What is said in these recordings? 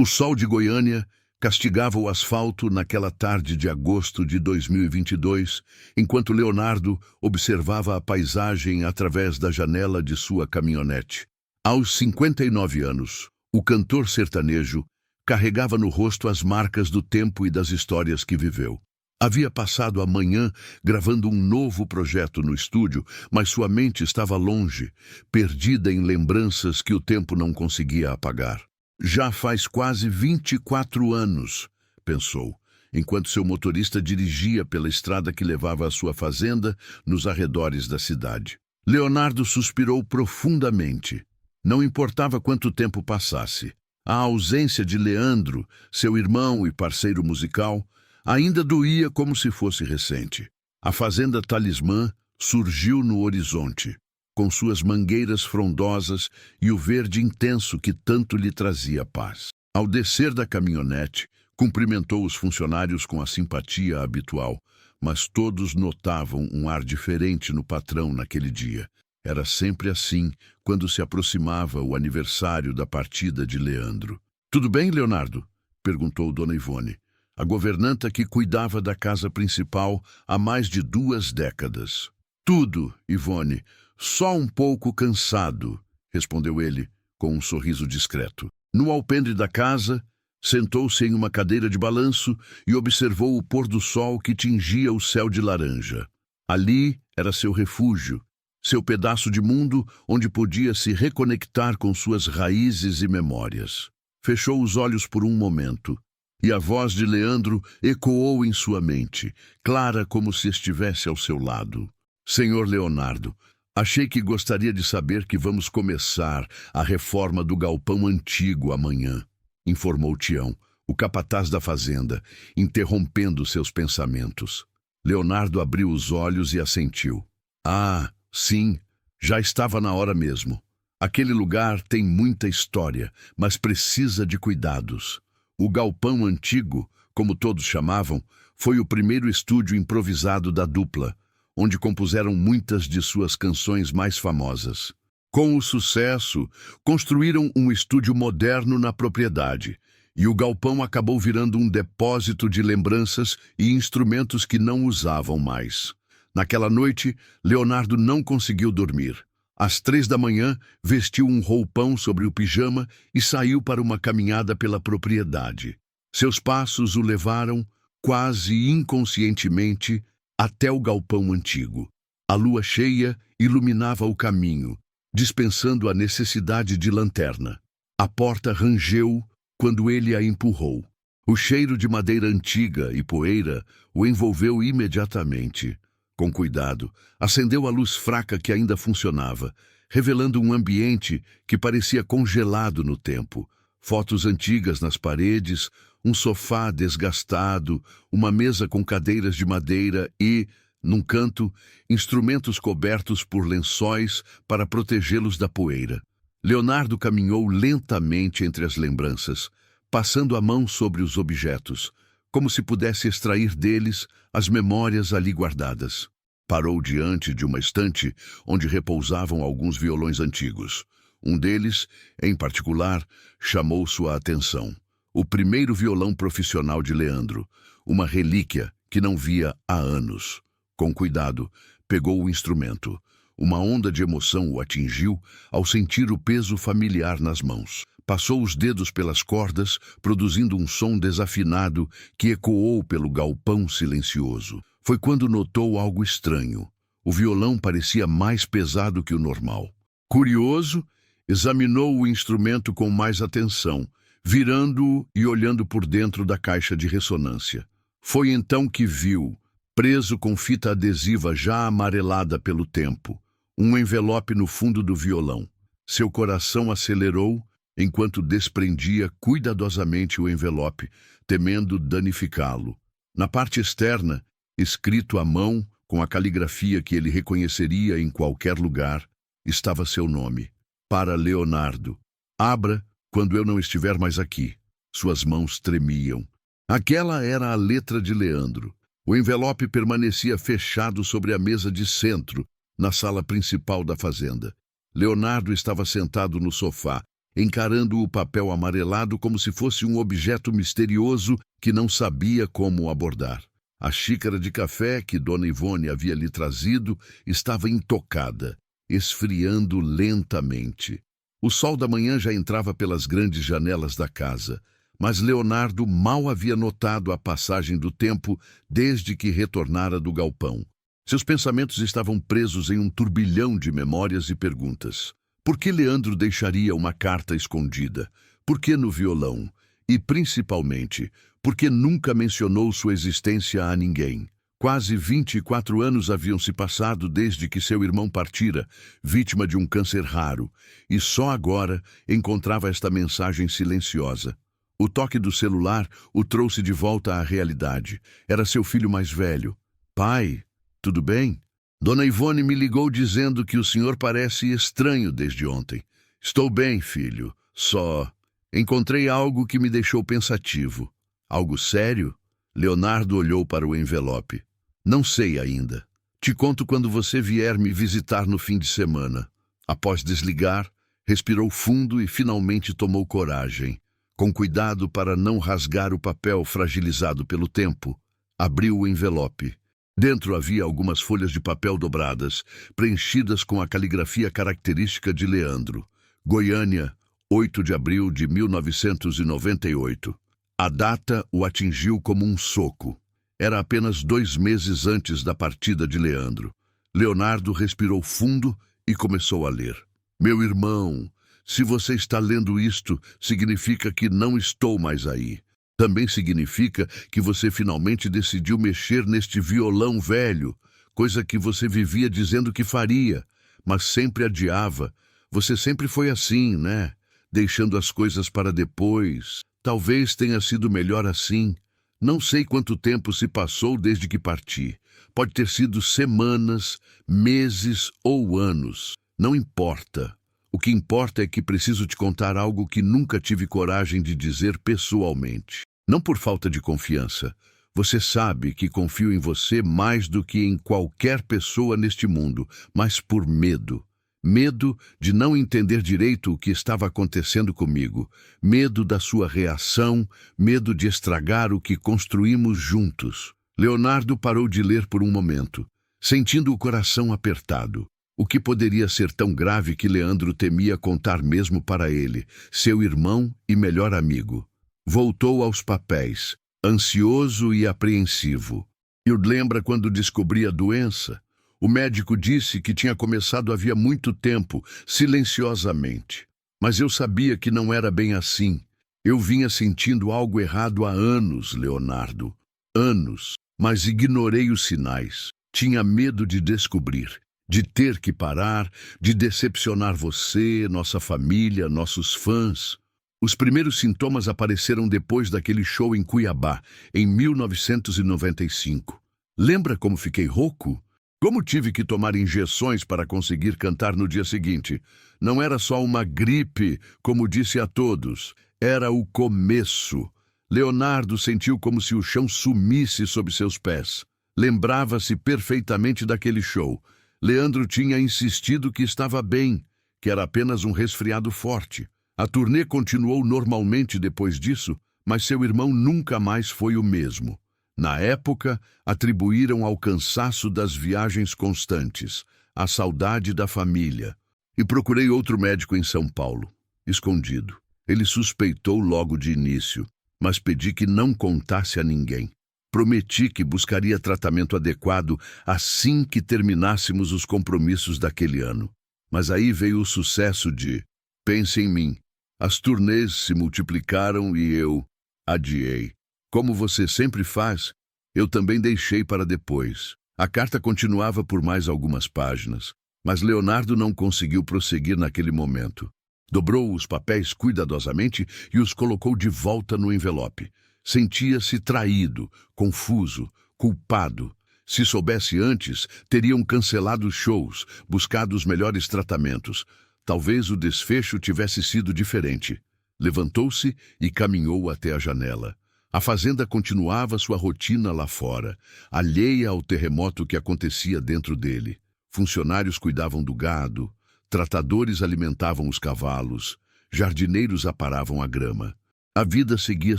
O sol de Goiânia castigava o asfalto naquela tarde de agosto de 2022, enquanto Leonardo observava a paisagem através da janela de sua caminhonete. Aos 59 anos, o cantor sertanejo carregava no rosto as marcas do tempo e das histórias que viveu. Havia passado a manhã gravando um novo projeto no estúdio, mas sua mente estava longe, perdida em lembranças que o tempo não conseguia apagar. Já faz quase 24 anos, pensou, enquanto seu motorista dirigia pela estrada que levava à sua fazenda nos arredores da cidade. Leonardo suspirou profundamente. Não importava quanto tempo passasse. A ausência de Leandro, seu irmão e parceiro musical, ainda doía como se fosse recente. A fazenda Talismã surgiu no horizonte, com suas mangueiras frondosas e o verde intenso que tanto lhe trazia paz. Ao descer da caminhonete, cumprimentou os funcionários com a simpatia habitual, mas todos notavam um ar diferente no patrão naquele dia. Era sempre assim, quando se aproximava o aniversário da partida de Leandro. "Tudo bem, Leonardo?" perguntou Dona Ivone, a governanta que cuidava da casa principal há mais de 2 décadas. "Tudo, Ivone. Só um pouco cansado", respondeu ele, com um sorriso discreto. No alpendre da casa, sentou-se em uma cadeira de balanço e observou o pôr do sol que tingia o céu de laranja. Ali era seu refúgio, seu pedaço de mundo onde podia se reconectar com suas raízes e memórias. Fechou os olhos por um momento, e a voz de Leandro ecoou em sua mente, clara como se estivesse ao seu lado. "Senhor Leonardo, achei que gostaria de saber que vamos começar a reforma do galpão antigo amanhã", informou Tião, o capataz da fazenda, interrompendo seus pensamentos. Leonardo abriu os olhos e assentiu. "Ah, sim, já estava na hora mesmo. Aquele lugar tem muita história, mas precisa de cuidados. O galpão antigo, como todos chamavam, foi o primeiro estúdio improvisado da dupla, onde compuseram muitas de suas canções mais famosas. Com o sucesso, construíram um estúdio moderno na propriedade, e o galpão acabou virando um depósito de lembranças e instrumentos que não usavam mais. Naquela noite, Leonardo não conseguiu dormir. Às 3 da manhã, vestiu um roupão sobre o pijama e saiu para uma caminhada pela propriedade. Seus passos o levaram, quase inconscientemente, até o galpão antigo. A lua cheia iluminava o caminho, dispensando a necessidade de lanterna. A porta rangeu quando ele a empurrou. O cheiro de madeira antiga e poeira o envolveu imediatamente. Com cuidado, acendeu a luz fraca que ainda funcionava, revelando um ambiente que parecia congelado no tempo. Fotos antigas nas paredes, um sofá desgastado, uma mesa com cadeiras de madeira e, num canto, instrumentos cobertos por lençóis para protegê-los da poeira. Leonardo caminhou lentamente entre as lembranças, passando a mão sobre os objetos, como se pudesse extrair deles as memórias ali guardadas. Parou diante de uma estante onde repousavam alguns violões antigos. Um deles, em particular, chamou sua atenção. O primeiro violão profissional de Leandro, uma relíquia que não via há anos. Com cuidado, pegou o instrumento. Uma onda de emoção o atingiu ao sentir o peso familiar nas mãos. Passou os dedos pelas cordas, produzindo um som desafinado que ecoou pelo galpão silencioso. Foi quando notou algo estranho. O violão parecia mais pesado que o normal. Curioso, examinou o instrumento com mais atenção, virando-o e olhando por dentro da caixa de ressonância. Foi então que viu, preso com fita adesiva já amarelada pelo tempo, um envelope no fundo do violão. Seu coração acelerou enquanto desprendia cuidadosamente o envelope, temendo danificá-lo. Na parte externa, escrito à mão, com a caligrafia que ele reconheceria em qualquer lugar, estava seu nome. Para Leonardo. Abra quando eu não estiver mais aqui. Suas mãos tremiam. Aquela era a letra de Leandro. O envelope permanecia fechado sobre a mesa de centro, na sala principal da fazenda. Leonardo estava sentado no sofá, encarando o papel amarelado como se fosse um objeto misterioso que não sabia como abordar. A xícara de café que Dona Ivone havia lhe trazido estava intocada, esfriando lentamente. O sol da manhã já entrava pelas grandes janelas da casa, mas Leonardo mal havia notado a passagem do tempo desde que retornara do galpão. Seus pensamentos estavam presos em um turbilhão de memórias e perguntas. Por que Leandro deixaria uma carta escondida? Por que no violão? E, principalmente, por que nunca mencionou sua existência a ninguém? Quase 24 anos haviam se passado desde que seu irmão partira, vítima de um câncer raro, e só agora encontrava esta mensagem silenciosa. O toque do celular o trouxe de volta à realidade. Era seu filho mais velho. Pai, tudo bem? Dona Ivone me ligou dizendo que o senhor parece estranho desde ontem. Estou bem, filho. Só encontrei algo que me deixou pensativo. Algo sério? Leonardo olhou para o envelope. Não sei ainda. Te conto quando você vier me visitar no fim de semana. Após desligar, respirou fundo e finalmente tomou coragem. Com cuidado para não rasgar o papel fragilizado pelo tempo, abriu o envelope. Dentro havia algumas folhas de papel dobradas, preenchidas com a caligrafia característica de Leandro. Goiânia, 8 de abril de 1998. A data o atingiu como um soco. Era apenas 2 meses antes da partida de Leandro. Leonardo respirou fundo e começou a ler. Meu irmão, se você está lendo isto, significa que não estou mais aí. Também significa que você finalmente decidiu mexer neste violão velho, coisa que você vivia dizendo que faria, mas sempre adiava. Você sempre foi assim, né? Deixando as coisas para depois. Talvez tenha sido melhor assim. Não sei quanto tempo se passou desde que parti. Pode ter sido semanas, meses ou anos. Não importa. O que importa é que preciso te contar algo que nunca tive coragem de dizer pessoalmente. Não por falta de confiança. Você sabe que confio em você mais do que em qualquer pessoa neste mundo, mas por medo. Medo de não entender direito o que estava acontecendo comigo. Medo da sua reação, medo de estragar o que construímos juntos. Leonardo parou de ler por um momento, sentindo o coração apertado. O que poderia ser tão grave que Leandro temia contar mesmo para ele, seu irmão e melhor amigo? Voltou aos papéis, ansioso e apreensivo. E lembra quando descobri a doença? O médico disse que tinha começado havia muito tempo, silenciosamente. Mas eu sabia que não era bem assim. Eu vinha sentindo algo errado há anos, Leonardo. Anos. Mas ignorei os sinais. Tinha medo de descobrir. De ter que parar, de decepcionar você, nossa família, nossos fãs. Os primeiros sintomas apareceram depois daquele show em Cuiabá, em 1995. Lembra como fiquei rouco? Como tive que tomar injeções para conseguir cantar no dia seguinte? Não era só uma gripe, como disse a todos. Era o começo. Leonardo sentiu como se o chão sumisse sob seus pés. Lembrava-se perfeitamente daquele show. Leandro tinha insistido que estava bem, que era apenas um resfriado forte. A turnê continuou normalmente depois disso, mas seu irmão nunca mais foi o mesmo. Na época, atribuíram ao cansaço das viagens constantes, à saudade da família. E procurei outro médico em São Paulo, escondido. Ele suspeitou logo de início, mas pedi que não contasse a ninguém. Prometi que buscaria tratamento adequado assim que terminássemos os compromissos daquele ano. Mas aí veio o sucesso de Pense em Mim. As turnês se multiplicaram e eu adiei. Como você sempre faz, eu também deixei para depois. A carta continuava por mais algumas páginas, mas Leonardo não conseguiu prosseguir naquele momento. Dobrou os papéis cuidadosamente e os colocou de volta no envelope. Sentia-se traído, confuso, culpado. Se soubesse antes, teriam cancelado os shows, buscado os melhores tratamentos. Talvez o desfecho tivesse sido diferente. Levantou-se e caminhou até a janela. A fazenda continuava sua rotina lá fora, alheia ao terremoto que acontecia dentro dele. Funcionários cuidavam do gado, tratadores alimentavam os cavalos, Jardineiros aparavam a grama. A vida seguia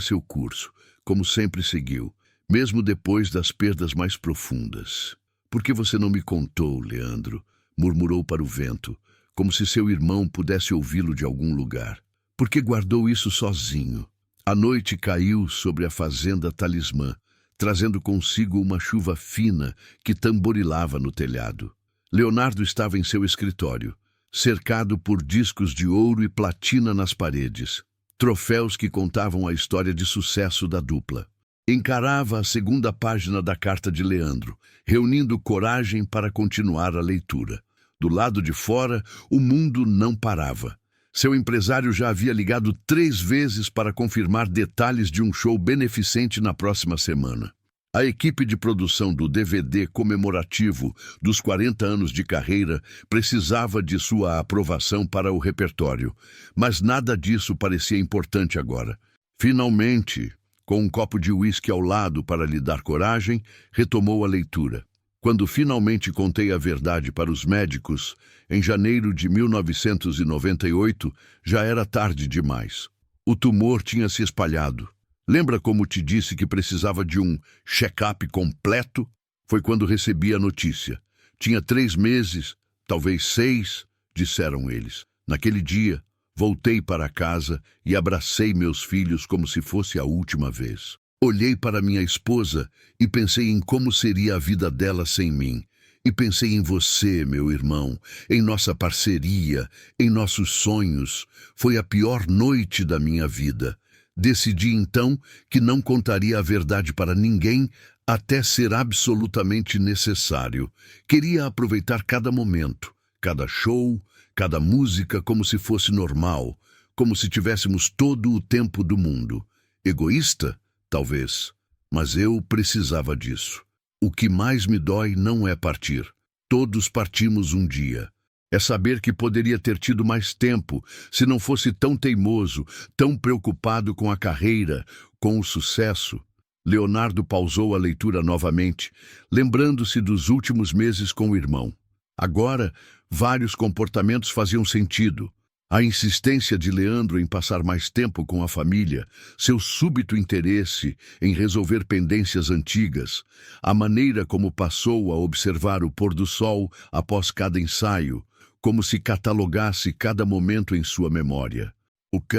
seu curso, como sempre seguiu, mesmo depois das perdas mais profundas. "Por que você não me contou, Leandro?" murmurou para o vento, como se seu irmão pudesse ouvi-lo de algum lugar. "Por que guardou isso sozinho?" A noite caiu sobre a fazenda Talismã, trazendo consigo uma chuva fina que tamborilava no telhado. Leonardo estava em seu escritório, cercado por discos de ouro e platina nas paredes, troféus que contavam a história de sucesso da dupla. Encarava a segunda página da carta de Leandro, reunindo coragem para continuar a leitura. Do lado de fora, o mundo não parava. Seu empresário já havia ligado 3 vezes para confirmar detalhes de um show beneficente na próxima semana. A equipe de produção do DVD comemorativo dos 40 anos de carreira precisava de sua aprovação para o repertório, mas nada disso parecia importante agora. Finalmente, com um copo de uísque ao lado para lhe dar coragem, retomou a leitura. Quando finalmente contei a verdade para os médicos, em janeiro de 1998, já era tarde demais. O tumor tinha se espalhado. "Lembra como te disse que precisava de um check-up completo?" Foi quando recebi a notícia. "Tinha 3 meses, talvez 6, disseram eles. Naquele dia, voltei para casa e abracei meus filhos como se fosse a última vez. Olhei para minha esposa e pensei em como seria a vida dela sem mim. E pensei em você, meu irmão, em nossa parceria, em nossos sonhos. Foi a pior noite da minha vida. Decidi então que não contaria a verdade para ninguém até ser absolutamente necessário. Queria aproveitar cada momento, cada show, cada música como se fosse normal, como se tivéssemos todo o tempo do mundo. Egoísta? Talvez. Mas eu precisava disso. O que mais me dói não é partir. Todos partimos um dia. É saber que poderia ter tido mais tempo se não fosse tão teimoso, tão preocupado com a carreira, com o sucesso. Leonardo pausou a leitura novamente, lembrando-se dos últimos meses com o irmão. Agora, vários comportamentos faziam sentido. A insistência de Leandro em passar mais tempo com a família, seu súbito interesse em resolver pendências antigas, a maneira como passou a observar o pôr do sol após cada ensaio, como se catalogasse cada momento em sua memória.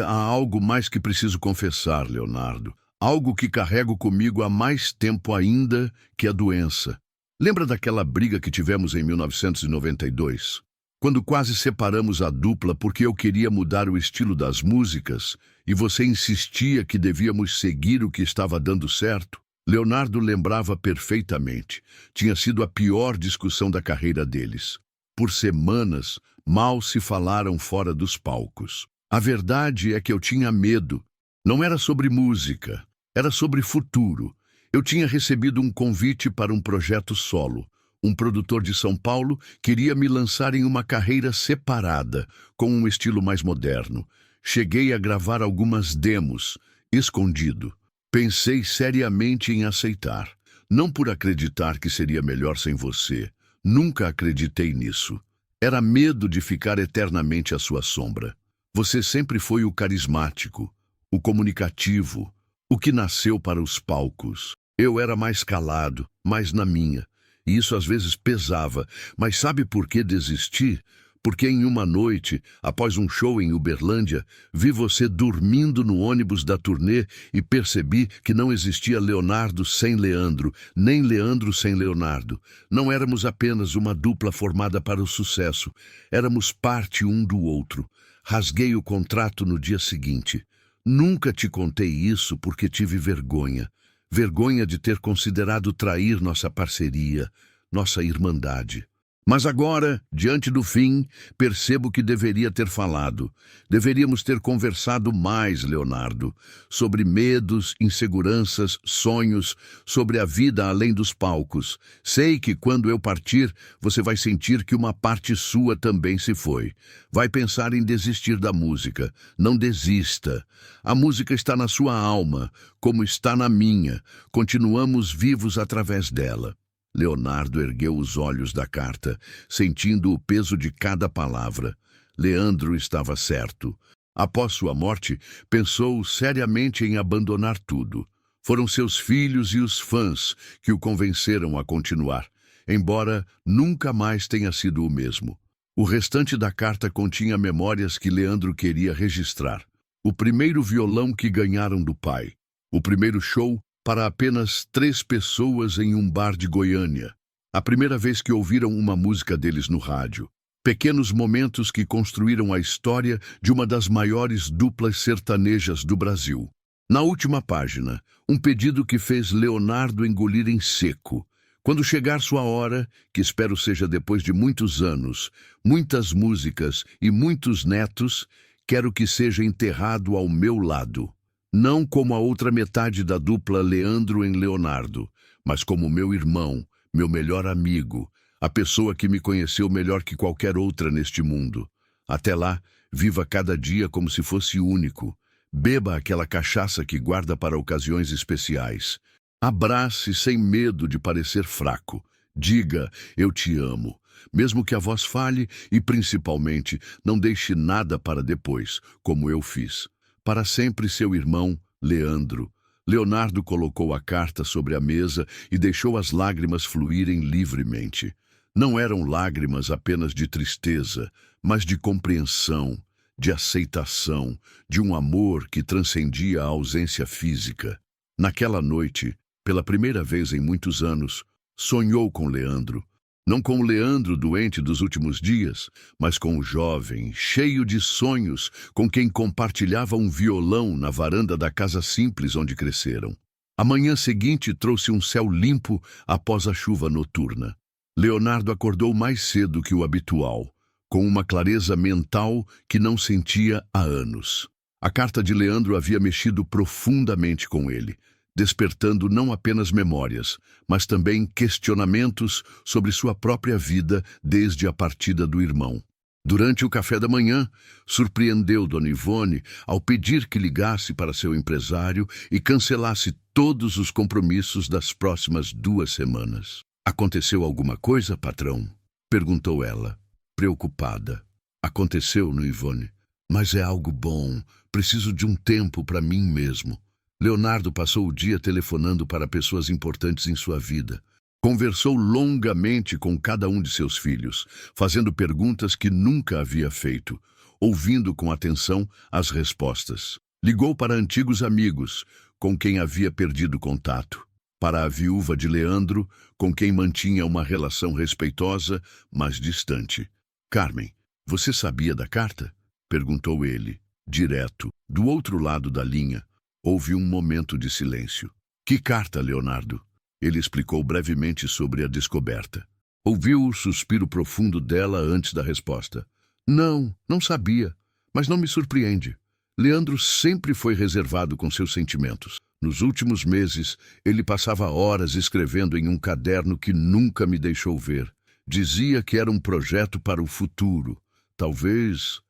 Há algo mais que preciso confessar, Leonardo. Algo que carrego comigo há mais tempo ainda que a doença. Lembra daquela briga que tivemos em 1992? Quando quase separamos a dupla porque eu queria mudar o estilo das músicas e você insistia que devíamos seguir o que estava dando certo? Leonardo lembrava perfeitamente. Tinha sido a pior discussão da carreira deles. Por semanas, mal se falaram fora dos palcos. A verdade é que eu tinha medo. Não era sobre música, era sobre futuro. Eu tinha recebido um convite para um projeto solo. Um produtor de São Paulo queria me lançar em uma carreira separada, com um estilo mais moderno. Cheguei a gravar algumas demos, escondido. Pensei seriamente em aceitar. Não por acreditar que seria melhor sem você. Nunca acreditei nisso. Era medo de ficar eternamente à sua sombra. Você sempre foi o carismático, o comunicativo, o que nasceu para os palcos. Eu era mais calado, mais na minha. E isso às vezes pesava, mas sabe por que desisti? Porque em uma noite, após um show em Uberlândia, vi você dormindo no ônibus da turnê e percebi que não existia Leonardo sem Leandro, nem Leandro sem Leonardo. Não éramos apenas uma dupla formada para o sucesso, éramos parte um do outro. Rasguei o contrato no dia seguinte. Nunca te contei isso porque tive vergonha. Vergonha de ter considerado trair nossa parceria, nossa irmandade. Mas agora, diante do fim, percebo que deveria ter falado. Deveríamos ter conversado mais, Leonardo, sobre medos, inseguranças, sonhos, sobre a vida além dos palcos. Sei que quando eu partir, você vai sentir que uma parte sua também se foi. Vai pensar em desistir da música. Não desista. A música está na sua alma, como está na minha. Continuamos vivos através dela. Leonardo ergueu os olhos da carta, sentindo o peso de cada palavra. Leandro estava certo. Após sua morte, pensou seriamente em abandonar tudo. Foram seus filhos e os fãs que o convenceram a continuar, embora nunca mais tenha sido o mesmo. O restante da carta continha memórias que Leandro queria registrar. O primeiro violão que ganharam do pai. O primeiro show para apenas 3 pessoas em um bar de Goiânia. A primeira vez que ouviram uma música deles no rádio. Pequenos momentos que construíram a história de uma das maiores duplas sertanejas do Brasil. Na última página, um pedido que fez Leonardo engolir em seco. Quando chegar sua hora, que espero seja depois de muitos anos, muitas músicas e muitos netos, quero que seja enterrado ao meu lado. Não como a outra metade da dupla Leandro em Leonardo, mas como meu irmão, meu melhor amigo, a pessoa que me conheceu melhor que qualquer outra neste mundo. Até lá, viva cada dia como se fosse único. Beba aquela cachaça que guarda para ocasiões especiais. Abrace sem medo de parecer fraco. Diga, eu te amo. Mesmo que a voz falhe e, principalmente, não deixe nada para depois, como eu fiz. Para sempre seu irmão, Leandro. Leonardo colocou a carta sobre a mesa e deixou as lágrimas fluírem livremente. Não eram lágrimas apenas de tristeza, mas de compreensão, de aceitação, de um amor que transcendia a ausência física. Naquela noite, pela primeira vez em muitos anos, sonhou com Leandro. Não com o Leandro doente dos últimos dias, mas com o jovem, cheio de sonhos, com quem compartilhava um violão na varanda da casa simples onde cresceram. A manhã seguinte trouxe um céu limpo após a chuva noturna. Leonardo acordou mais cedo que o habitual, com uma clareza mental que não sentia há anos. A carta de Leandro havia mexido profundamente com ele, despertando não apenas memórias, mas também questionamentos sobre sua própria vida desde a partida do irmão. Durante o café da manhã, surpreendeu Dona Ivone ao pedir que ligasse para seu empresário e cancelasse todos os compromissos das próximas 2 semanas. "Aconteceu alguma coisa, patrão?" perguntou ela, preocupada. "Aconteceu, Dona Ivone, mas é algo bom. Preciso de um tempo para mim mesmo." Leonardo passou o dia telefonando para pessoas importantes em sua vida. Conversou longamente com cada um de seus filhos, fazendo perguntas que nunca havia feito, ouvindo com atenção as respostas. Ligou para antigos amigos, com quem havia perdido contato. Para a viúva de Leandro, com quem mantinha uma relação respeitosa, mas distante. "Carmen, você sabia da carta?" perguntou ele, direto, do outro lado da linha. Houve um momento de silêncio. "Que carta, Leonardo?" Ele explicou brevemente sobre a descoberta. Ouviu o suspiro profundo dela antes da resposta. Não sabia, mas não me surpreende. Leandro sempre foi reservado com seus sentimentos. Nos últimos meses, ele passava horas escrevendo em um caderno que nunca me deixou ver. Dizia que era um projeto para o futuro. Talvez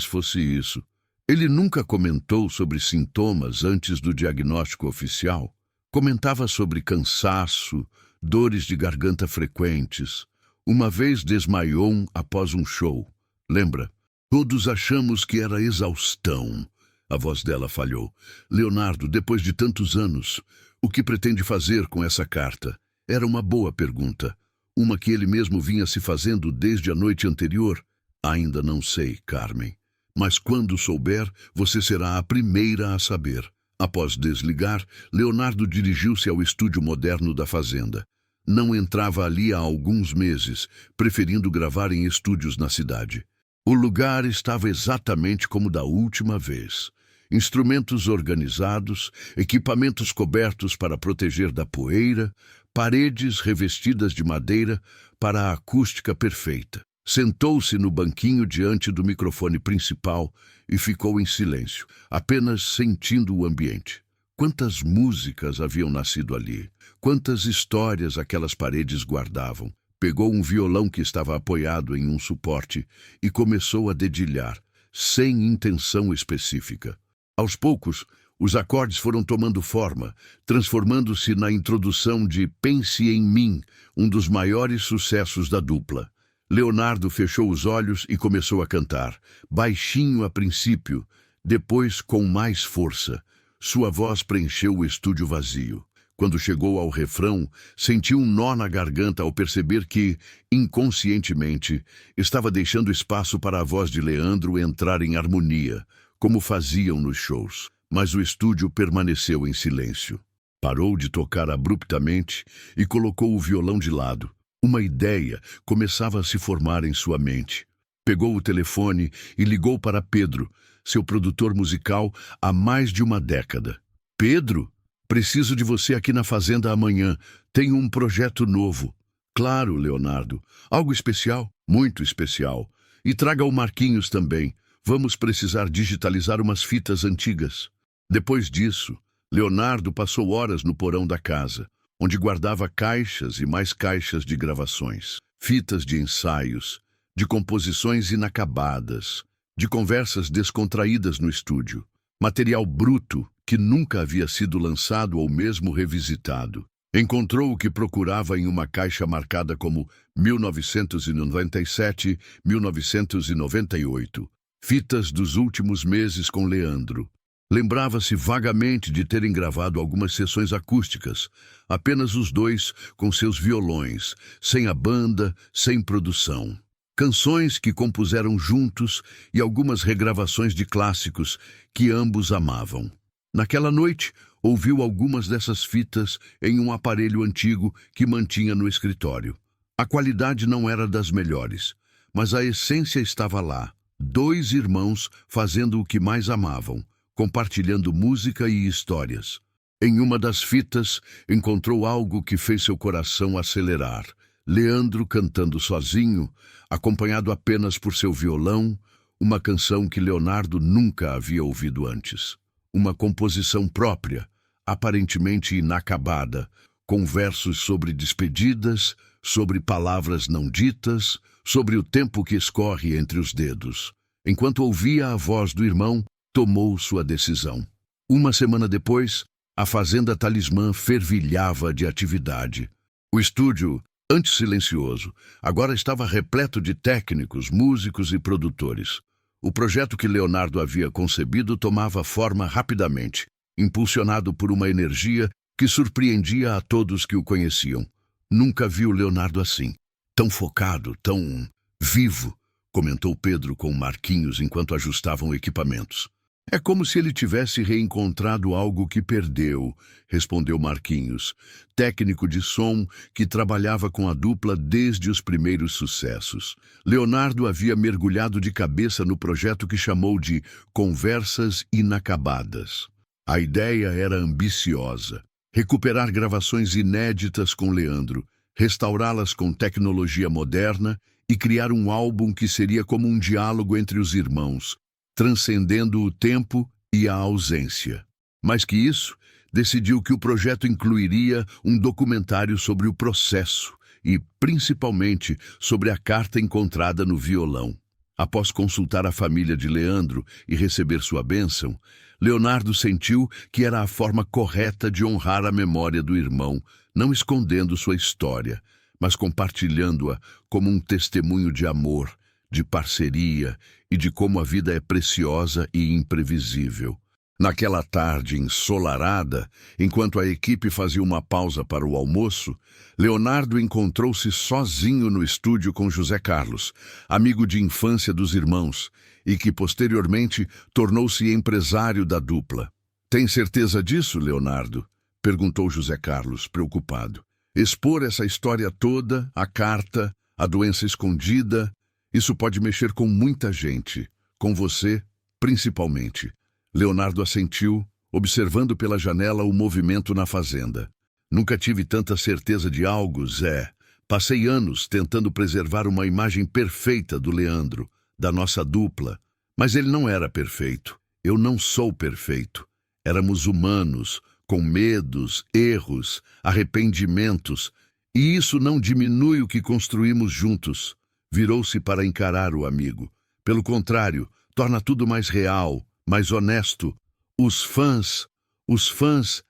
fosse isso. Ele nunca comentou sobre sintomas antes do diagnóstico oficial. Comentava sobre cansaço, dores de garganta frequentes. Uma vez desmaiou após um show. Lembra? "Todos achamos que era exaustão." A voz dela falhou. "Leonardo, depois de tantos anos, o que pretende fazer com essa carta?" Era uma boa pergunta. Uma que ele mesmo vinha se fazendo desde a noite anterior. "Ainda não sei, Carmen. Mas quando souber, você será a primeira a saber." Após desligar, Leonardo dirigiu-se ao estúdio moderno da fazenda. Não entrava ali há alguns meses, preferindo gravar em estúdios na cidade. O lugar estava exatamente como da última vez. Instrumentos organizados, equipamentos cobertos para proteger da poeira, paredes revestidas de madeira para a acústica perfeita. Sentou-se no banquinho diante do microfone principal e ficou em silêncio, apenas sentindo o ambiente. Quantas músicas haviam nascido ali, quantas histórias aquelas paredes guardavam. Pegou um violão que estava apoiado em um suporte e começou a dedilhar, sem intenção específica. Aos poucos, os acordes foram tomando forma, transformando-se na introdução de "Pense em Mim", um dos maiores sucessos da dupla. Leonardo fechou os olhos e começou a cantar, baixinho a princípio, Depois, com mais força, sua voz preencheu o estúdio vazio. Quando chegou ao refrão, sentiu um nó na garganta ao perceber que, inconscientemente, estava deixando espaço para a voz de Leandro entrar em harmonia, como faziam nos shows. Mas o estúdio permaneceu em silêncio. Parou de tocar abruptamente e colocou o violão de lado. Uma ideia começava a se formar em sua mente. Pegou o telefone e ligou para Pedro, seu produtor musical há mais de uma década. Pedro, preciso de você aqui na fazenda amanhã. Tenho um projeto novo. Claro, Leonardo. Algo especial? Muito especial. E traga o Marquinhos também. Vamos precisar digitalizar umas fitas antigas. Depois disso, Leonardo passou horas no porão da casa, onde guardava caixas e mais caixas de gravações, fitas de ensaios, de composições inacabadas, de conversas descontraídas no estúdio, material bruto que nunca havia sido lançado ou mesmo revisitado. Encontrou o que procurava em uma caixa marcada como 1997-1998, fitas dos últimos meses com Leandro. Lembrava-se vagamente de terem gravado algumas sessões acústicas, apenas os dois com seus violões, sem a banda, sem produção. Canções que compuseram juntos e algumas regravações de clássicos que ambos amavam. Naquela noite, ouviu algumas dessas fitas em um aparelho antigo que mantinha no escritório. A qualidade não era das melhores, mas a essência estava lá. Dois irmãos fazendo o que mais amavam, compartilhando música e histórias. Em uma das fitas, encontrou algo que fez seu coração acelerar. Leandro cantando sozinho, acompanhado apenas por seu violão, uma canção que Leonardo nunca havia ouvido antes. Uma composição própria, aparentemente inacabada, com versos sobre despedidas, sobre palavras não ditas, sobre o tempo que escorre entre os dedos. Enquanto ouvia a voz do irmão, tomou sua decisão. Uma semana depois, a Fazenda Talismã fervilhava de atividade. O estúdio, antes silencioso, agora estava repleto de técnicos, músicos e produtores. O projeto que Leonardo havia concebido tomava forma rapidamente, impulsionado por uma energia que surpreendia a todos que o conheciam. Nunca viu Leonardo assim, tão focado, tão vivo, comentou Pedro com Marquinhos enquanto ajustavam equipamentos. É como se ele tivesse reencontrado algo que perdeu, respondeu Marquinhos, técnico de som que trabalhava com a dupla desde os primeiros sucessos. Leonardo havia mergulhado de cabeça no projeto que chamou de Conversas Inacabadas. A ideia era ambiciosa: recuperar gravações inéditas com Leandro, restaurá-las com tecnologia moderna e criar um álbum que seria como um diálogo entre os irmãos, transcendendo o tempo e a ausência. Mais que isso, decidiu que o projeto incluiria um documentário sobre o processo e, principalmente, sobre a carta encontrada no violão. Após consultar a família de Leandro e receber sua bênção, Leonardo sentiu que era a forma correta de honrar a memória do irmão, não escondendo sua história, mas compartilhando-a como um testemunho de amor, de parceria e de como a vida é preciosa e imprevisível. Naquela tarde ensolarada, enquanto a equipe fazia uma pausa para o almoço, Leonardo encontrou-se sozinho no estúdio com José Carlos, amigo de infância dos irmãos, e que posteriormente tornou-se empresário da dupla. «Tem certeza disso, Leonardo?» perguntou José Carlos, preocupado. «Expor essa história toda, a carta, a doença escondida, isso pode mexer com muita gente, com você, principalmente». Leonardo assentiu, observando pela janela o movimento na fazenda. «Nunca tive tanta certeza de algo, Zé. Passei anos tentando preservar uma imagem perfeita do Leandro, da nossa dupla. Mas ele não era perfeito. Eu não sou perfeito. Éramos humanos, com medos, erros, arrependimentos, e isso não diminui o que construímos juntos». Virou-se para encarar o amigo. Pelo contrário, torna tudo mais real, mais honesto. Os fãs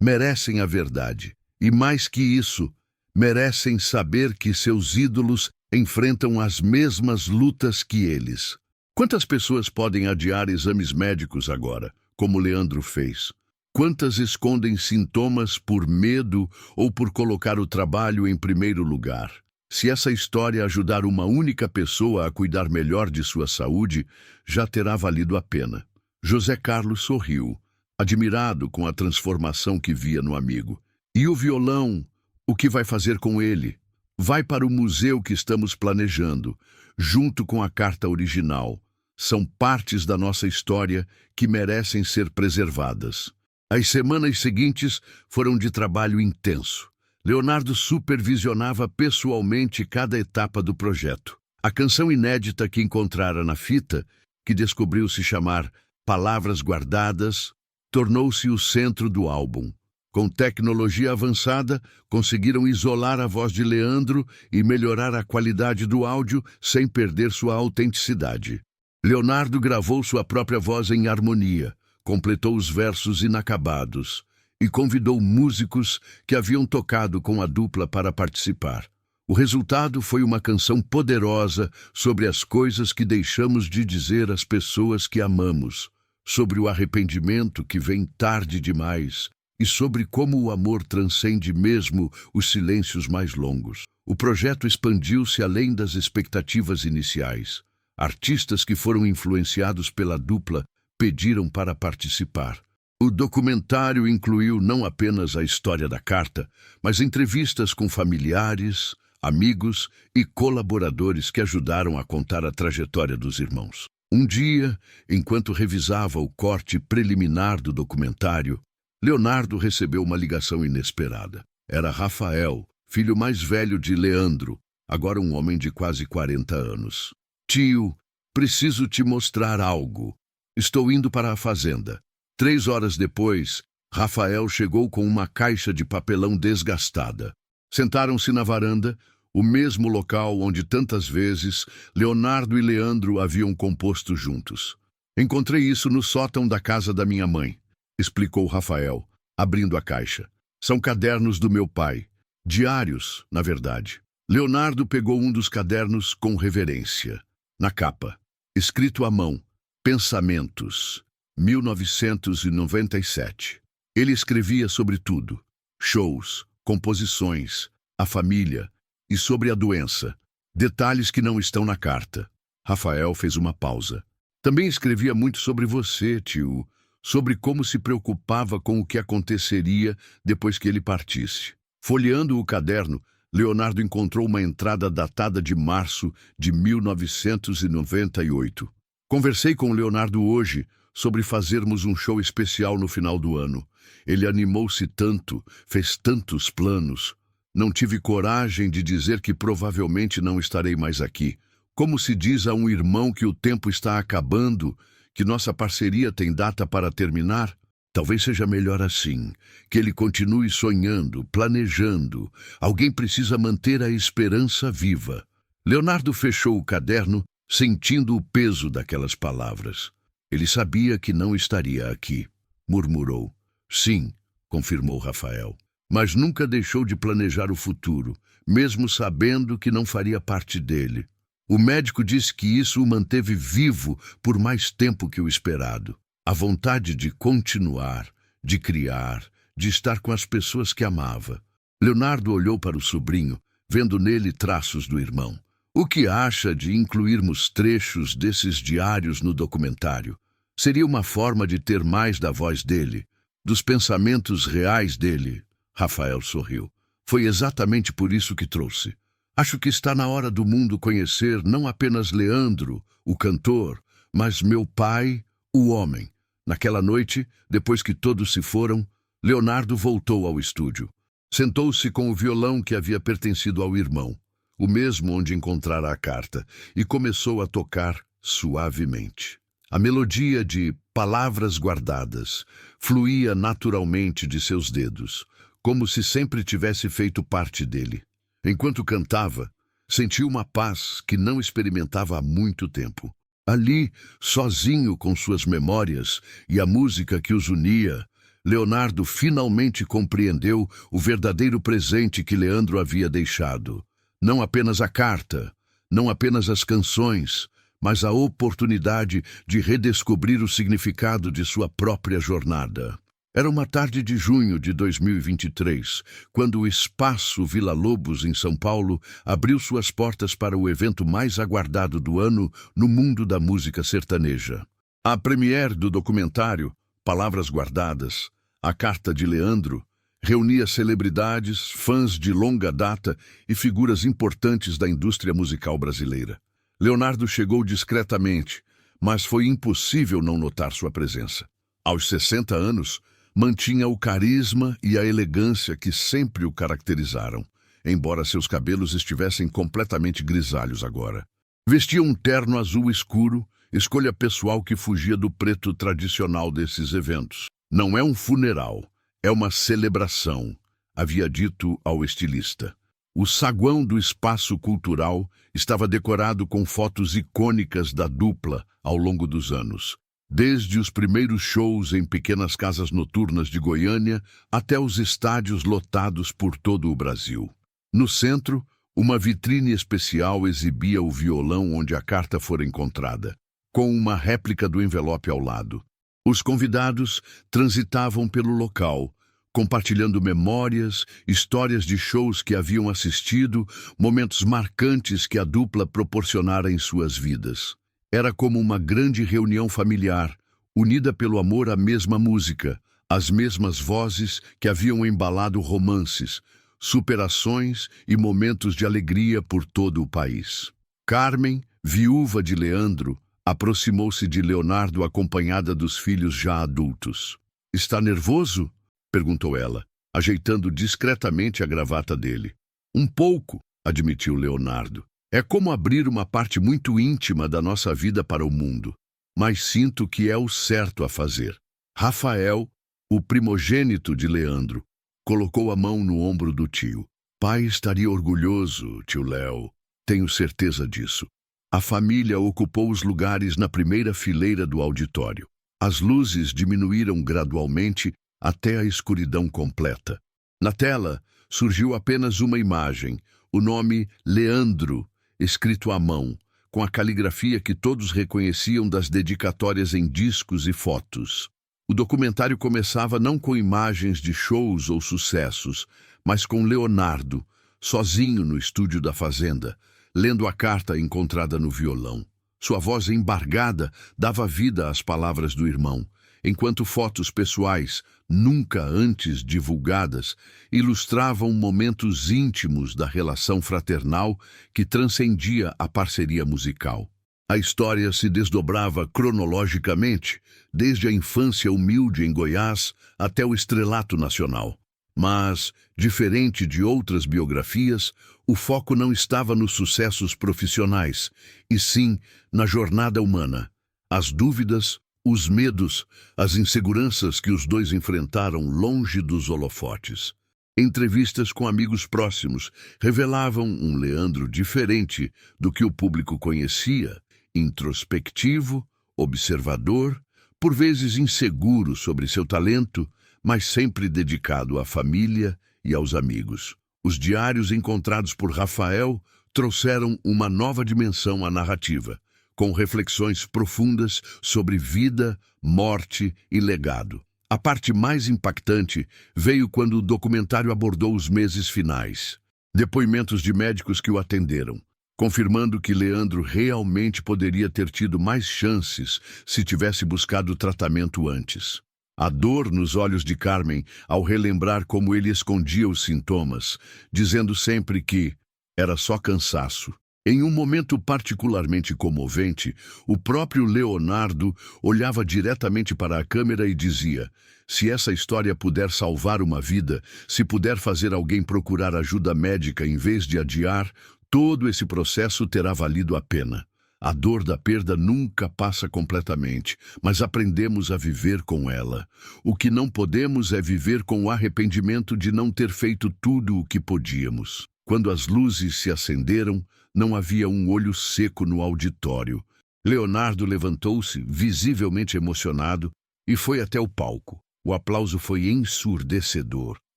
merecem a verdade. E mais que isso, merecem saber que seus ídolos enfrentam as mesmas lutas que eles. Quantas pessoas podem adiar exames médicos agora, como Leandro fez? Quantas escondem sintomas por medo ou por colocar o trabalho em primeiro lugar? Se essa história ajudar uma única pessoa a cuidar melhor de sua saúde, já terá valido a pena. José Carlos sorriu, admirado com a transformação que via no amigo. E o violão? O que vai fazer com ele? Vai para o museu que estamos planejando, junto com a carta original. São partes da nossa história que merecem ser preservadas. As semanas seguintes foram de trabalho intenso. Leonardo supervisionava pessoalmente cada etapa do projeto. A canção inédita que encontrara na fita, que descobriu se chamar Palavras Guardadas, tornou-se o centro do álbum. Com tecnologia avançada, conseguiram isolar a voz de Leandro e melhorar a qualidade do áudio sem perder sua autenticidade. Leonardo gravou sua própria voz em harmonia, completou os versos inacabados e convidou músicos que haviam tocado com a dupla para participar. O resultado foi uma canção poderosa sobre as coisas que deixamos de dizer às pessoas que amamos, sobre o arrependimento que vem tarde demais e sobre como o amor transcende mesmo os silêncios mais longos. O projeto expandiu-se além das expectativas iniciais. Artistas que foram influenciados pela dupla pediram para participar. O documentário incluiu não apenas a história da carta, mas entrevistas com familiares, amigos e colaboradores que ajudaram a contar a trajetória dos irmãos. Um dia, enquanto revisava o corte preliminar do documentário, Leonardo recebeu uma ligação inesperada. Era Rafael, filho mais velho de Leandro, agora um homem de quase 40 anos. Tio, preciso te mostrar algo. Estou indo para a fazenda. 3 horas depois, Rafael chegou com uma caixa de papelão desgastada. Sentaram-se na varanda, o mesmo local onde tantas vezes Leonardo e Leandro haviam composto juntos. Encontrei isso no sótão da casa da minha mãe, explicou Rafael, abrindo a caixa. São cadernos do meu pai. Diários, na verdade. Leonardo pegou um dos cadernos com reverência. Na capa, escrito à mão, Pensamentos, 1997. Ele escrevia sobre tudo: shows, composições, a família e sobre a doença. Detalhes que não estão na carta. Rafael fez uma pausa. Também escrevia muito sobre você, tio, sobre como se preocupava com o que aconteceria depois que ele partisse. Folheando o caderno, Leonardo encontrou uma entrada datada de março de 1998. Conversei com Leonardo hoje sobre fazermos um show especial no final do ano. Ele animou-se tanto, fez tantos planos. Não tive coragem de dizer que provavelmente não estarei mais aqui. Como se diz a um irmão que o tempo está acabando, que nossa parceria tem data para terminar? Talvez seja melhor assim, que ele continue sonhando, planejando. Alguém precisa manter a esperança viva. Leonardo fechou o caderno, sentindo o peso daquelas palavras. Ele sabia que não estaria aqui. Murmurou. Sim, confirmou Rafael. Mas nunca deixou de planejar o futuro, mesmo sabendo que não faria parte dele. O médico disse que isso o manteve vivo por mais tempo que o esperado. A vontade de continuar, de criar, de estar com as pessoas que amava. Leonardo olhou para o sobrinho, vendo nele traços do irmão. O que acha de incluirmos trechos desses diários no documentário? Seria uma forma de ter mais da voz dele, dos pensamentos reais dele. Rafael sorriu. Foi exatamente por isso que trouxe. Acho que está na hora do mundo conhecer não apenas Leandro, o cantor, mas meu pai, o homem. Naquela noite, depois que todos se foram, Leonardo voltou ao estúdio. Sentou-se com o violão que havia pertencido ao irmão, o mesmo onde encontrara a carta, e começou a tocar suavemente. A melodia de Palavras Guardadas fluía naturalmente de seus dedos, como se sempre tivesse feito parte dele. Enquanto cantava, sentiu uma paz que não experimentava há muito tempo. Ali, sozinho com suas memórias e a música que os unia, Leonardo finalmente compreendeu o verdadeiro presente que Leandro havia deixado. Não apenas a carta, não apenas as canções, mas a oportunidade de redescobrir o significado de sua própria jornada. Era uma tarde de junho de 2023, quando o Espaço Villa-Lobos, em São Paulo, abriu suas portas para o evento mais aguardado do ano no mundo da música sertaneja. A premiere do documentário Palavras Guardadas, A Carta de Leandro, reunia celebridades, fãs de longa data e figuras importantes da indústria musical brasileira. Leonardo chegou discretamente, mas foi impossível não notar sua presença. Aos 60 anos, mantinha o carisma e a elegância que sempre o caracterizaram, embora seus cabelos estivessem completamente grisalhos agora. Vestia um terno azul escuro, escolha pessoal que fugia do preto tradicional desses eventos. Não é um funeral, é uma celebração, havia dito ao estilista. O saguão do espaço cultural estava decorado com fotos icônicas da dupla ao longo dos anos, desde os primeiros shows em pequenas casas noturnas de Goiânia até os estádios lotados por todo o Brasil. No centro, uma vitrine especial exibia o violão onde a carta fora encontrada, com uma réplica do envelope ao lado. Os convidados transitavam pelo local, compartilhando memórias, histórias de shows que haviam assistido, momentos marcantes que a dupla proporcionara em suas vidas. Era como uma grande reunião familiar, unida pelo amor à mesma música, às mesmas vozes que haviam embalado romances, superações e momentos de alegria por todo o país. Carmen, viúva de Leandro, aproximou-se de Leonardo acompanhada dos filhos já adultos. "Está nervoso?" perguntou ela, ajeitando discretamente a gravata dele. "Um pouco", admitiu Leonardo. "É como abrir uma parte muito íntima da nossa vida para o mundo, mas sinto que é o certo a fazer." Rafael, o primogênito de Leandro, colocou a mão no ombro do tio. "Pai estaria orgulhoso, tio Léo. Tenho certeza disso." A família ocupou os lugares na primeira fileira do auditório. As luzes diminuíram gradualmente até a escuridão completa. Na tela, surgiu apenas uma imagem, o nome Leandro, escrito à mão, com a caligrafia que todos reconheciam das dedicatórias em discos e fotos. O documentário começava não com imagens de shows ou sucessos, mas com Leonardo, sozinho no estúdio da fazenda, lendo a carta encontrada no violão. Sua voz embargada dava vida às palavras do irmão, enquanto fotos pessoais, nunca antes divulgadas, ilustravam momentos íntimos da relação fraternal que transcendia a parceria musical. A história se desdobrava cronologicamente, desde a infância humilde em Goiás até o estrelato nacional. Mas, diferente de outras biografias, o foco não estava nos sucessos profissionais, e sim na jornada humana. As dúvidas, os medos, as inseguranças que os dois enfrentaram longe dos holofotes. Entrevistas com amigos próximos revelavam um Leandro diferente do que o público conhecia, introspectivo, observador, por vezes inseguro sobre seu talento, mas sempre dedicado à família e aos amigos. Os diários encontrados por Rafael trouxeram uma nova dimensão à narrativa, com reflexões profundas sobre vida, morte e legado. A parte mais impactante veio quando o documentário abordou os meses finais. Depoimentos de médicos que o atenderam, confirmando que Leandro realmente poderia ter tido mais chances se tivesse buscado tratamento antes. A dor nos olhos de Carmen ao relembrar como ele escondia os sintomas, dizendo sempre que era só cansaço. Em um momento particularmente comovente, o próprio Leonardo olhava diretamente para a câmera e dizia: "Se essa história puder salvar uma vida, se puder fazer alguém procurar ajuda médica em vez de adiar, todo esse processo terá valido a pena." A dor da perda nunca passa completamente, mas aprendemos a viver com ela. O que não podemos é viver com o arrependimento de não ter feito tudo o que podíamos. Quando as luzes se acenderam, não havia um olho seco no auditório. Leonardo levantou-se, visivelmente emocionado, e foi até o palco. O aplauso foi ensurdecedor,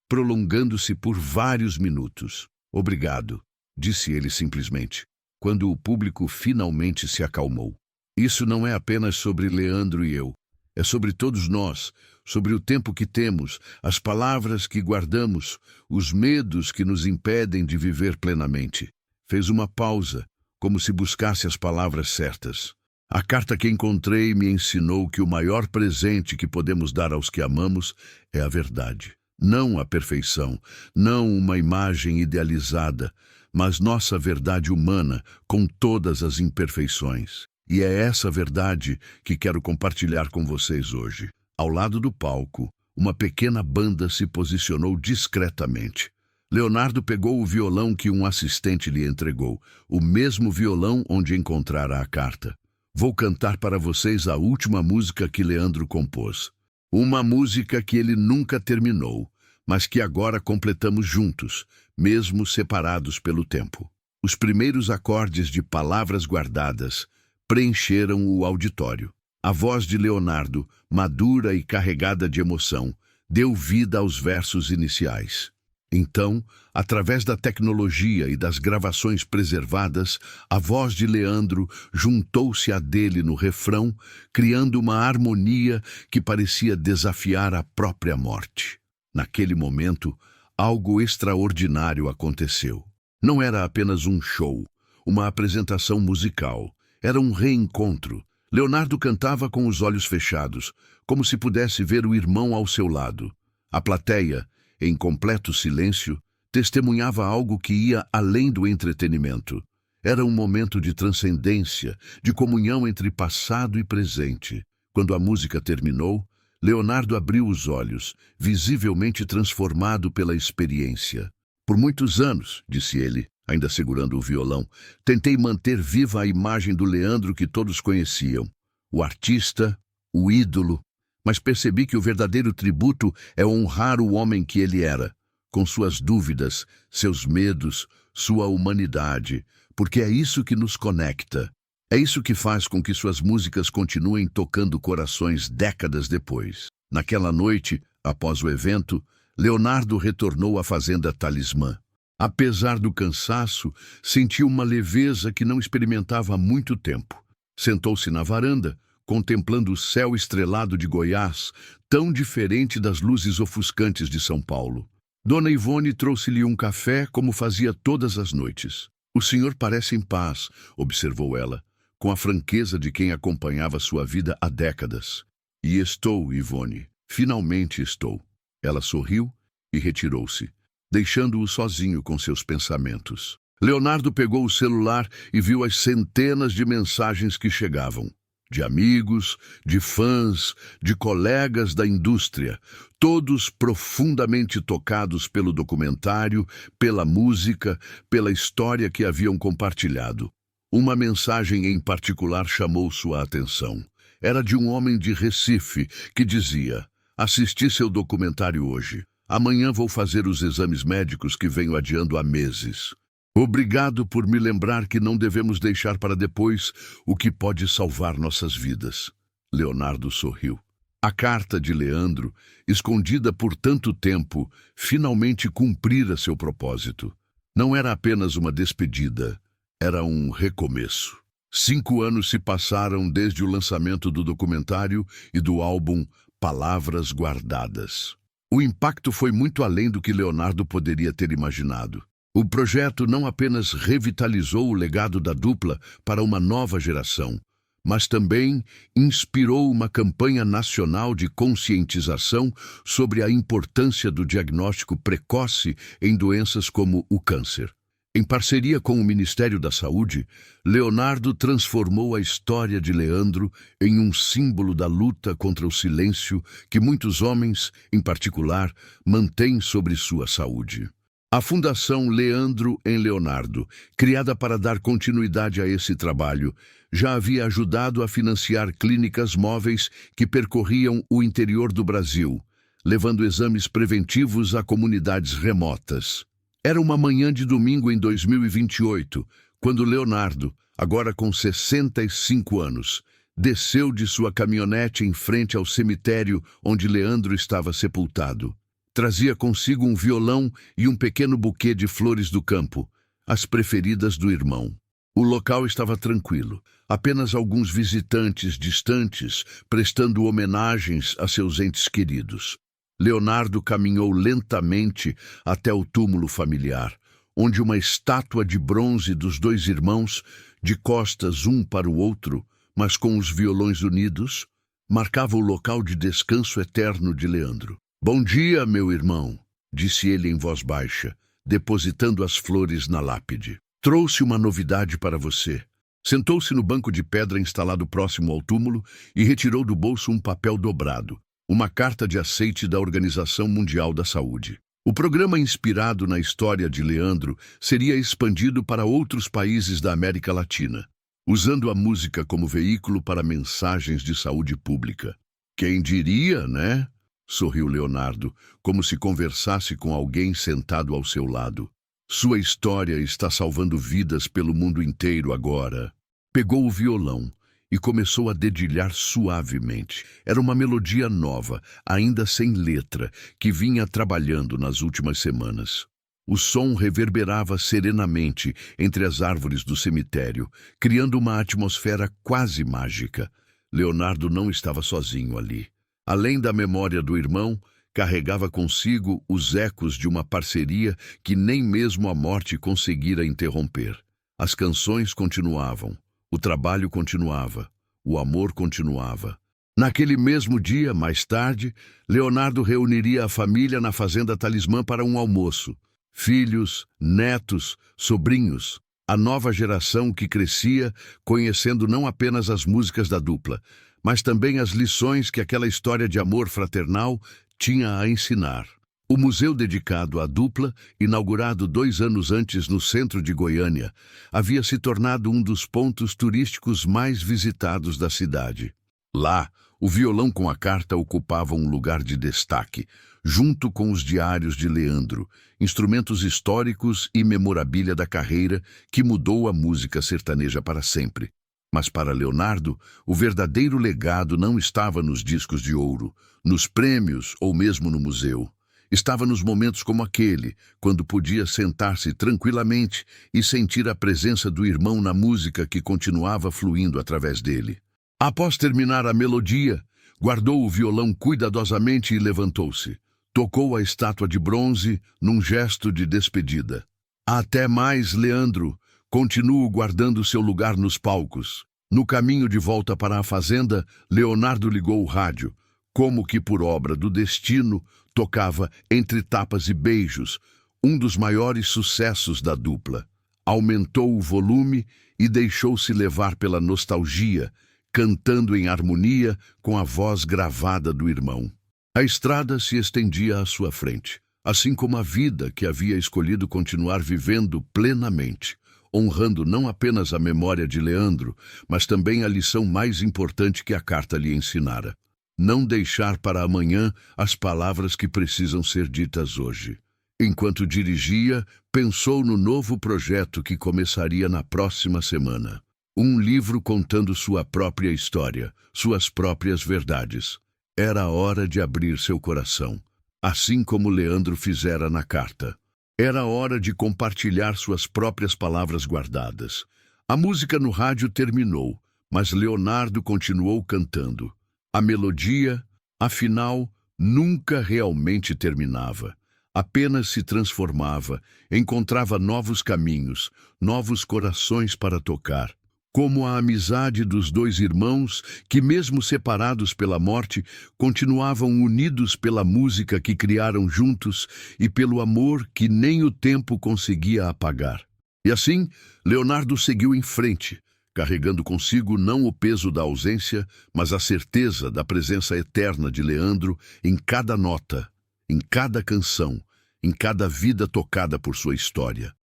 prolongando-se por vários minutos. "Obrigado", disse ele simplesmente. quando o público finalmente se acalmou. Isso não é apenas sobre Leandro e eu. É sobre todos nós, sobre o tempo que temos, as palavras que guardamos, os medos que nos impedem de viver plenamente. Fez uma pausa, como se buscasse as palavras certas. A carta que encontrei me ensinou que o maior presente que podemos dar aos que amamos é a verdade. Não a perfeição, não uma imagem idealizada, mas nossa verdade humana com todas as imperfeições. E é essa verdade que quero compartilhar com vocês hoje. Ao lado do palco, uma pequena banda se posicionou discretamente. Leonardo pegou o violão que um assistente lhe entregou, o mesmo violão onde encontrara a carta. Vou cantar para vocês a última música que Leandro compôs. Uma música que ele nunca terminou, mas que agora completamos juntos, mesmo separados pelo tempo. Os primeiros acordes de Palavras Guardadas preencheram o auditório. A voz de Leonardo, madura e carregada de emoção, deu vida aos versos iniciais. Então, através da tecnologia e das gravações preservadas, a voz de Leandro juntou-se à dele no refrão, criando uma harmonia que parecia desafiar a própria morte. Naquele momento, algo extraordinário aconteceu. Não era apenas um show, uma apresentação musical. Era um reencontro. Leonardo cantava com os olhos fechados, como se pudesse ver o irmão ao seu lado. A plateia, em completo silêncio, testemunhava algo que ia além do entretenimento. Era um momento de transcendência, de comunhão entre passado e presente. Quando a música terminou, Leonardo abriu os olhos, visivelmente transformado pela experiência. Por muitos anos, disse ele, ainda segurando o violão, tentei manter viva a imagem do Leandro que todos conheciam. O artista, o ídolo, mas percebi que o verdadeiro tributo é honrar o homem que ele era, com suas dúvidas, seus medos, sua humanidade, porque é isso que nos conecta. É isso que faz com que suas músicas continuem tocando corações décadas depois. Naquela noite, após o evento, Leonardo retornou à Fazenda Talismã. Apesar do cansaço, sentiu uma leveza que não experimentava há muito tempo. Sentou-se na varanda, contemplando o céu estrelado de Goiás, tão diferente das luzes ofuscantes de São Paulo. Dona Ivone trouxe-lhe um café como fazia todas as noites. "O senhor parece em paz", observou ela, com a franqueza de quem acompanhava sua vida há décadas. "E estou, Ivone. Finalmente estou." Ela sorriu e retirou-se, deixando-o sozinho com seus pensamentos. Leonardo pegou o celular e viu as centenas de mensagens que chegavam. De amigos, de fãs, de colegas da indústria, todos profundamente tocados pelo documentário, pela música, pela história que haviam compartilhado. Uma mensagem em particular chamou sua atenção. Era de um homem de Recife que dizia: "Assisti seu documentário hoje. Amanhã vou fazer os exames médicos que venho adiando há meses. Obrigado por me lembrar que não devemos deixar para depois o que pode salvar nossas vidas." Leonardo sorriu. A carta de Leandro, escondida por tanto tempo, finalmente cumprira seu propósito. Não era apenas uma despedida, era um recomeço. 5 anos se passaram desde o lançamento do documentário e do álbum Palavras Guardadas. O impacto foi muito além do que Leonardo poderia ter imaginado. O projeto não apenas revitalizou o legado da dupla para uma nova geração, mas também inspirou uma campanha nacional de conscientização sobre a importância do diagnóstico precoce em doenças como o câncer. Em parceria com o Ministério da Saúde, Leonardo transformou a história de Leandro em um símbolo da luta contra o silêncio que muitos homens, em particular, mantêm sobre sua saúde. A Fundação Leandro em Leonardo, criada para dar continuidade a esse trabalho, já havia ajudado a financiar clínicas móveis que percorriam o interior do Brasil, levando exames preventivos a comunidades remotas. Era uma manhã de domingo em 2028, quando Leonardo, agora com 65 anos, desceu de sua caminhonete em frente ao cemitério onde Leandro estava sepultado. Trazia consigo um violão e um pequeno buquê de flores do campo, as preferidas do irmão. O local estava tranquilo, apenas alguns visitantes distantes prestando homenagens a seus entes queridos. Leonardo caminhou lentamente até o túmulo familiar, onde uma estátua de bronze dos dois irmãos, de costas um para o outro, mas com os violões unidos, marcava o local de descanso eterno de Leandro. "Bom dia, meu irmão", disse ele em voz baixa, depositando as flores na lápide. "Trouxe uma novidade para você." Sentou-se no banco de pedra instalado próximo ao túmulo e retirou do bolso um papel dobrado, uma carta de aceite da Organização Mundial da Saúde. O programa, inspirado na história de Leandro, seria expandido para outros países da América Latina, usando a música como veículo para mensagens de saúde pública. "Quem diria, né?" sorriu Leonardo, como se conversasse com alguém sentado ao seu lado. "Sua história está salvando vidas pelo mundo inteiro agora." Pegou o violão e começou a dedilhar suavemente. Era uma melodia nova, ainda sem letra, que vinha trabalhando nas últimas semanas. O som reverberava serenamente entre as árvores do cemitério, criando uma atmosfera quase mágica. Leonardo não estava sozinho ali. Além da memória do irmão, carregava consigo os ecos de uma parceria que nem mesmo a morte conseguira interromper. As canções continuavam, o trabalho continuava, o amor continuava. Naquele mesmo dia, mais tarde, Leonardo reuniria a família na Fazenda Talismã para um almoço. Filhos, netos, sobrinhos, a nova geração que crescia conhecendo não apenas as músicas da dupla, mas também as lições que aquela história de amor fraternal tinha a ensinar. O museu dedicado à dupla, inaugurado 2 anos antes no centro de Goiânia, havia se tornado um dos pontos turísticos mais visitados da cidade. Lá, o violão com a carta ocupava um lugar de destaque, junto com os diários de Leandro, instrumentos históricos e memorabilia da carreira que mudou a música sertaneja para sempre. Mas para Leonardo, o verdadeiro legado não estava nos discos de ouro, nos prêmios ou mesmo no museu. Estava nos momentos como aquele, quando podia sentar-se tranquilamente e sentir a presença do irmão na música que continuava fluindo através dele. Após terminar a melodia, guardou o violão cuidadosamente e levantou-se. Tocou a estátua de bronze num gesto de despedida. "Até mais, Leandro. Continuo guardando seu lugar nos palcos." No caminho de volta para a fazenda, Leonardo ligou o rádio. Como que por obra do destino, tocava Entre Tapas e Beijos, um dos maiores sucessos da dupla. Aumentou o volume e deixou-se levar pela nostalgia, cantando em harmonia com a voz gravada do irmão. A estrada se estendia à sua frente, assim como a vida que havia escolhido continuar vivendo plenamente, honrando não apenas a memória de Leandro, mas também a lição mais importante que a carta lhe ensinara: não deixar para amanhã as palavras que precisam ser ditas hoje. Enquanto dirigia, pensou no novo projeto que começaria na próxima semana. Um livro contando sua própria história, suas próprias verdades. Era a hora de abrir seu coração, assim como Leandro fizera na carta. Era hora de compartilhar suas próprias palavras guardadas. A música no rádio terminou, mas Leonardo continuou cantando. A melodia, afinal, nunca realmente terminava. Apenas se transformava, encontrava novos caminhos, novos corações para tocar. Como a amizade dos dois irmãos, que mesmo separados pela morte, continuavam unidos pela música que criaram juntos e pelo amor que nem o tempo conseguia apagar. E assim, Leonardo seguiu em frente, carregando consigo não o peso da ausência, mas a certeza da presença eterna de Leandro em cada nota, em cada canção, em cada vida tocada por sua história.